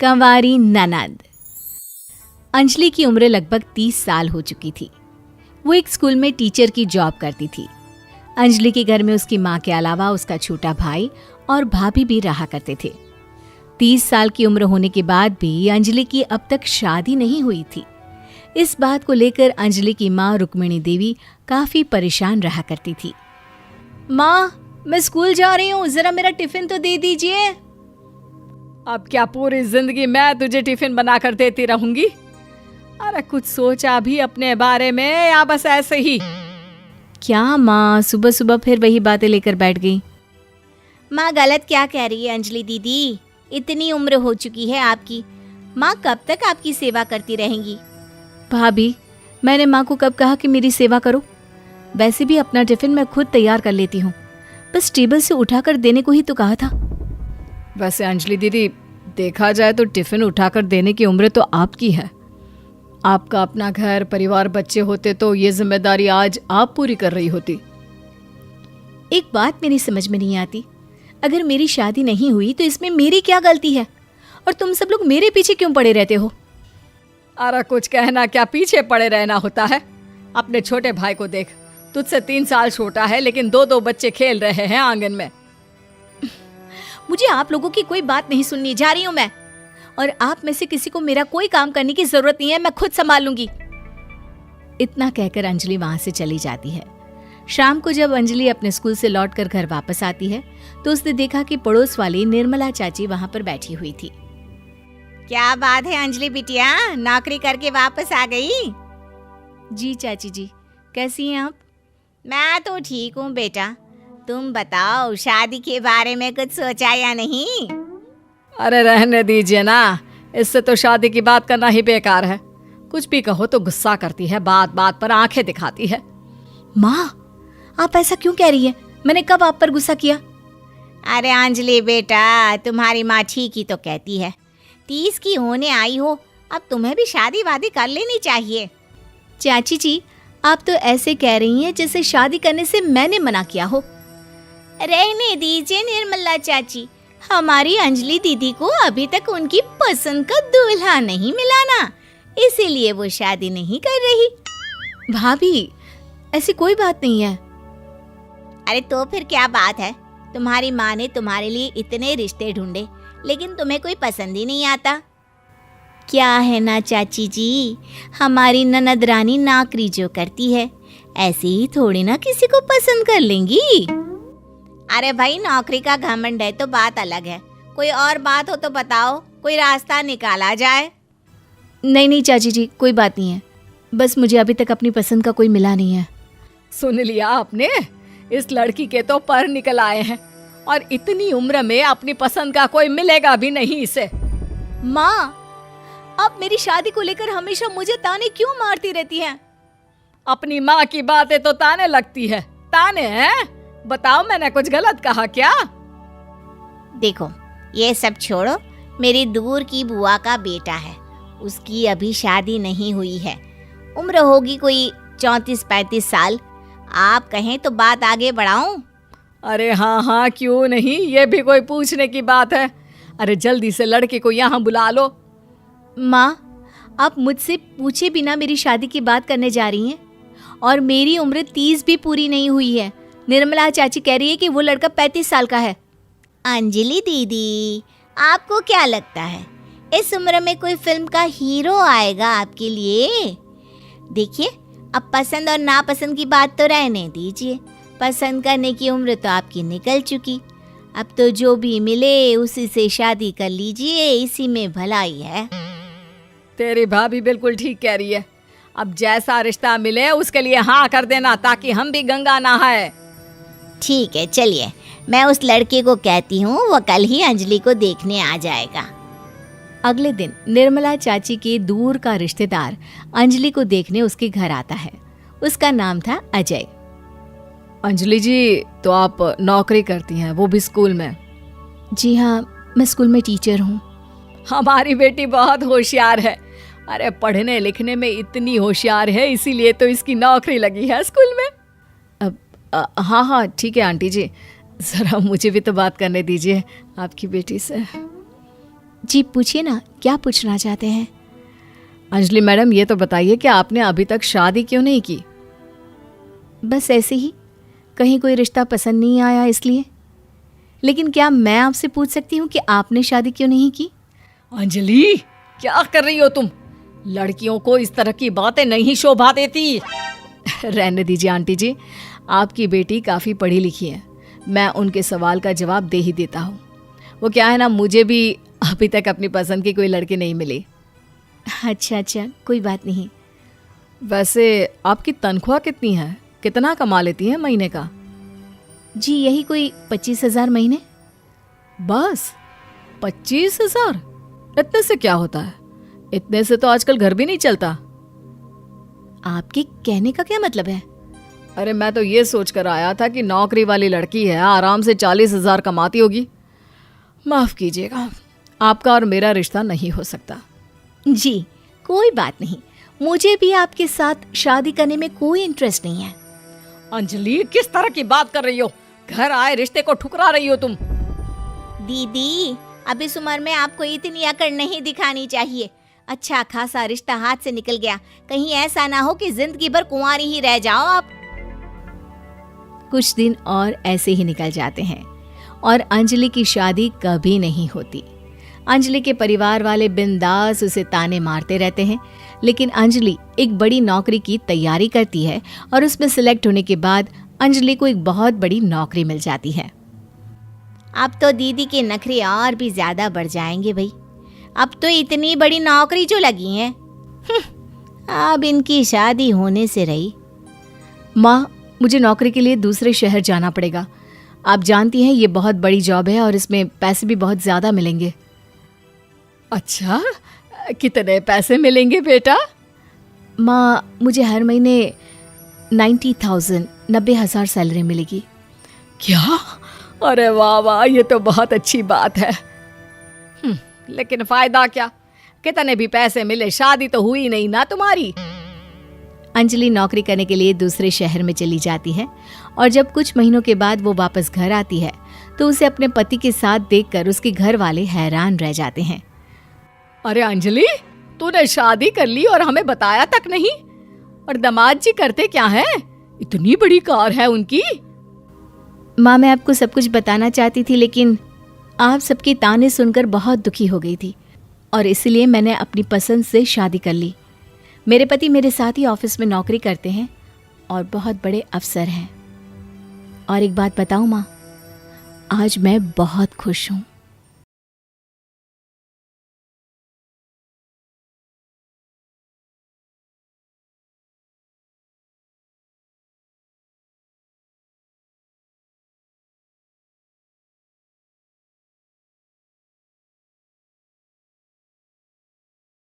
कंवारी ननद। अंजलि की उम्र लगभग 30 साल हो चुकी थी। वो एक स्कूल में टीचर की जॉब करती थी। अंजलि के घर में उसकी माँ के अलावा उसका छोटा भाई और भाभी भी रहा करते थे। 30 साल की उम्र होने के बाद भी अंजलि की अब तक शादी नहीं हुई थी। इस बात को लेकर अंजलि की माँ रुक्मिणी देवी काफी परेशान रहा करती थी। माँ, मैं स्कूल जा रही हूँ, जरा मेरा टिफिन तो दे दीजिए। अब क्या पूरी जिंदगी मैं तुझे टिफिन बनाकर देती रहूंगी? अरे कुछ सोचा भी अपने बारे में या बस ऐसे ही? क्या माँ, सुबह सुबह फिर वही बातें लेकर बैठ गई। माँ गलत क्या कह रही है अंजलि दीदी? इतनी उम्र हो चुकी है आपकी, माँ कब तक आपकी सेवा करती रहेंगी? भाभी, मैंने माँ को कब कहा कि मेरी सेवा करो? वैसे भी अपना टिफिन मैं खुद तैयार कर लेती हूँ, बस टेबल से उठाकर देने को ही तो कहा था। वैसे अंजलि दीदी, देखा जाए तो टिफिन उठाकर देने की उम्र तो आपकी है। आपका अपना घर परिवार बच्चे होते तो ये जिम्मेदारी आज आप पूरी कर रही होती। एक बात मेरी समझ में नहीं आती, अगर मेरी शादी नहीं हुई तो इसमें मेरी क्या गलती है और तुम सब लोग मेरे पीछे क्यों पड़े रहते हो? अरे कुछ कहना क्या पीछे पड़े रहना होता है? अपने छोटे भाई को देख, तुझसे 3 साल छोटा है लेकिन 2 बच्चे खेल रहे हैं आंगन में। मुझे आप लोगों की कोई बात नहीं सुननी, जा रही हूँ मैं। और आप में से किसी को मेरा कोई काम करने की जरूरत नहीं है, मैं खुद संभाल लूंगी। इतना कहकर अंजलि वहां से चली जाती है। शाम को जब अंजलि अपने स्कूल से लौटकर घर वापस आती है तो उसने देखा कि पड़ोस वाली निर्मला चाची वहां पर बैठी हुई थी। क्या बात है अंजलि बिटिया, नौकरी करके वापस आ गई? जी चाची जी, कैसी हैं आप? मैं तो ठीक हूँ बेटा, तुम बताओ शादी के बारे में कुछ सोचा या नहीं? अरे रहने दीजिए ना, इससे तो शादी की बात करना ही बेकार है। कुछ भी कहो तो गुस्सा करती है, बात बात पर आंखें दिखाती है। माँ, आप ऐसा क्यों कह रही है? मैंने कब आप पर गुस्सा किया? अरे अंजलि बेटा, तुम्हारी माँ ठीक ही तो कहती है। 30 की होने आई हो, अब तुम्हें भी शादी वादी कर लेनी चाहिए। चाची जी, आप तो ऐसे कह रही हैं जैसे शादी करने से मैंने मना किया हो। रहने दीजिए निर्मला चाची, हमारी अंजलि दीदी को अभी तक उनकी पसंद का दूल्हा नहीं मिला ना, इसीलिए वो शादी नहीं कर रही। भाभी, ऐसी कोई बात नहीं है। अरे तो फिर क्या बात है? तुम्हारी माँ ने तुम्हारे लिए इतने रिश्ते ढूंढे लेकिन तुम्हें कोई पसंद ही नहीं आता। क्या है ना चाची जी, हमारी ननद रानी नौकरी जो करती है ऐसे ही थोड़ी ना किसी को पसंद कर लेंगी। अरे भाई, नौकरी का घमंड है तो बात अलग है, कोई और बात हो तो बताओ, कोई रास्ता निकाला जाए। नहीं नहीं चाची जी, कोई बात नहीं है, बस मुझे अभी तक अपनी पसंद का कोई मिला नहीं है। सुन लिया आपने, इस लड़की के तो पर निकल आए हैं और इतनी उम्र में अपनी पसंद का कोई मिलेगा भी नहीं इसे। माँ, आप मेरी शादी को लेकर हमेशा मुझे ताने क्यों मारती रहती हैं? अपनी माँ की बातें तो ताने लगती है। ताने हैं? बताओ, मैंने कुछ गलत कहा क्या? देखो, ये सब छोड़ो, मेरी दूर की बुआ का बेटा है, उसकी अभी शादी नहीं हुई है, उम्र होगी कोई 34-35 साल। आप कहें तो बात आगे बढ़ाऊं? अरे हाँ हाँ, क्यों नहीं, ये भी कोई पूछने की बात है। अरे जल्दी से लड़के को यहाँ बुला लो। माँ, आप मुझसे पूछे बिना मेरी शादी की बात करने जा रही हैं और मेरी उम्र 30 भी पूरी नहीं हुई है। निर्मला चाची कह रही है कि वो लड़का 35 साल का है। अंजलि दीदी, आपको क्या लगता है इस उम्र में कोई फिल्म का हीरो आएगा आपके लिए? देखिए, अब पसंद और नापसंद की बात तो रहने दीजिए, पसंद करने की उम्र तो आपकी निकल चुकी। अब तो जो भी मिले उसी से शादी कर लीजिए, इसी में भलाई है। तेरी भाभी बिल्कुल ठीक कह रही है। अब जैसा रिश्ता मिले उसके लिए हाँ कर देना, ताकि हम भी गंगा नहाए। ठीक है, चलिए मैं उस लड़के को कहती हूँ, वो कल ही अंजलि को देखने आ जाएगा। अगले दिन निर्मला चाची के दूर का रिश्तेदार अंजलि को देखने उसके घर आता है। उसका नाम था अजय। अंजलि जी, तो आप नौकरी करती हैं, वो भी स्कूल में? जी हाँ, मैं स्कूल में टीचर हूँ। हमारी बेटी बहुत होशियार है। अरे पढ़ने लिखने में इतनी होशियार है, इसीलिए तो इसकी नौकरी लगी है स्कूल में। हाँ हाँ ठीक है आंटी जी, ज़रा मुझे भी तो बात करने दीजिए आपकी बेटी से। जी पूछिए ना, क्या पूछना चाहते हैं? अंजलि मैडम, ये तो बताइए कि आपने अभी तक शादी क्यों नहीं की? बस ऐसे ही, कहीं कोई रिश्ता पसंद नहीं आया इसलिए। लेकिन क्या मैं आपसे पूछ सकती हूँ कि आपने शादी क्यों नहीं की? अंजलि, क्या कर रही हो तुम? लड़कियों को इस तरह की बातें नहीं शोभा देती। रहने दीजिए आंटी जी, आपकी बेटी काफ़ी पढ़ी लिखी है, मैं उनके सवाल का जवाब दे ही देता हूँ। वो क्या है ना, मुझे भी अभी तक अपनी पसंद की कोई लड़की नहीं मिली। अच्छा, कोई बात नहीं। वैसे आपकी तनख्वाह कितनी है? कितना कमा लेती हैं महीने का? जी यही कोई 25,000 महीने। बस 25,000? इतने से क्या होता है? इतने से तो आजकल घर भी नहीं चलता। आपके कहने का क्या मतलब है? अरे मैं तो ये सोच कर आया था कि नौकरी वाली लड़की है, आराम से 40,000 कमाती होगी। माफ कीजिएगा, आपका और मेरा रिश्ता नहीं हो सकता। जी कोई बात नहीं, मुझे भी आपके साथ शादी करने में कोई इंटरेस्ट नहीं है। अंजलि, किस तरह की बात कर रही हो? घर आए रिश्ते को ठुकरा रही हो तुम। दीदी, अब इस उम्र में आपको इतनी अकड़ नहीं दिखानी चाहिए। अच्छा खासा रिश्ता हाथ से निकल गया, कहीं ऐसा ना हो कि जिंदगी भर कुंवारी ही रह जाओ आप। कुछ दिन और ऐसे ही निकल जाते हैं और अंजलि की शादी कभी नहीं होती। अंजलि के परिवार वाले बिंदास उसे ताने मारते रहते हैं, लेकिन अंजलि एक बड़ी नौकरी की तैयारी करती है और उसमें सिलेक्ट होने के बाद अंजलि को एक बहुत बड़ी नौकरी मिल जाती है। अब तो दीदी के नखरे और भी ज्यादा बढ़ जाएंगे भाई, अब तो इतनी बड़ी नौकरी जो लगी है, अब इनकी शादी होने से रही। माँ, मुझे नौकरी के लिए दूसरे शहर जाना पड़ेगा। आप जानती हैं ये बहुत बड़ी जॉब है और इसमें पैसे भी बहुत ज़्यादा मिलेंगे। अच्छा, कितने पैसे मिलेंगे बेटा? माँ, मुझे हर महीने 90,000 सैलरी मिलेगी। क्या? अरे वाह वाह, ये तो बहुत अच्छी बात है। लेकिन फायदा क्या? कितने भी पैसे मिले, शादी तो हुई नहीं ना तुम्हारी। अंजलि नौकरी करने के लिए दूसरे शहर में चली जाती है और जब कुछ महीनों के बाद वो वापस घर आती है तो उसे अपने पति के साथ देखकर उसके घर वाले हैरान रह जाते हैं। अरे अंजलि, तूने शादी कर ली और हमें बताया तक नहीं। और दामाद जी करते क्या है? इतनी बड़ी कार है उनकी। माँ, मैं आपको सब कुछ बताना चाहती थी, लेकिन आप सबके ताने सुनकर बहुत दुखी हो गई थी और इसलिए मैंने अपनी पसंद से शादी कर ली। मेरे पति मेरे साथ ही ऑफिस में नौकरी करते हैं और बहुत बड़े अफसर हैं। और एक बात बताऊं माँ, आज मैं बहुत खुश हूँ।